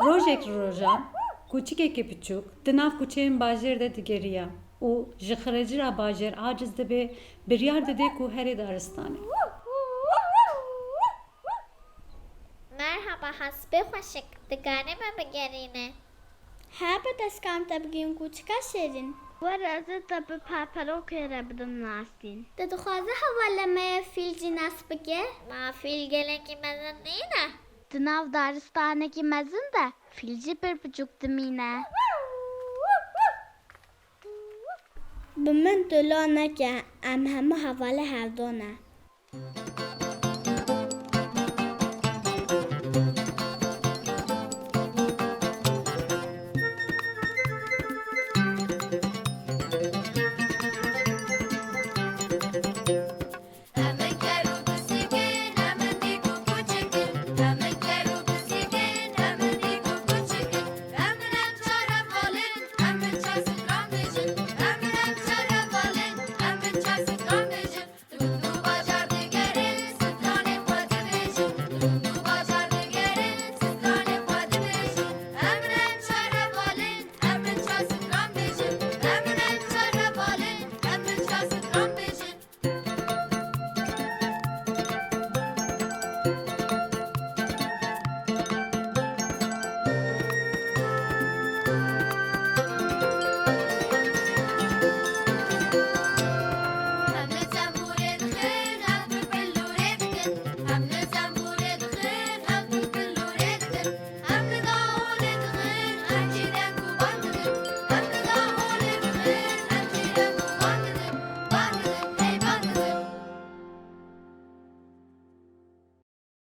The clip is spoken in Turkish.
Rojek rojan کوچیکێکی بچووک دناو کوچەیەن باژێر دە digeriya û ji xirêcira bajêr aciz dibe biryar dide ku herê daristanê. Merhaba hasbi hoşik. Digane mi begerine? Her bir deskam tabgim kuçka şerin. ورزه تا به پپرو که بدم ناستین Dedixwaze hevalemeye filci nas bike. Ma fil gelenki mezun değil ne? دناو دارستانه کی مزن ده فیلجی پر پچوک دمینه Bi min tu lo neke em hemû hevale hevdone.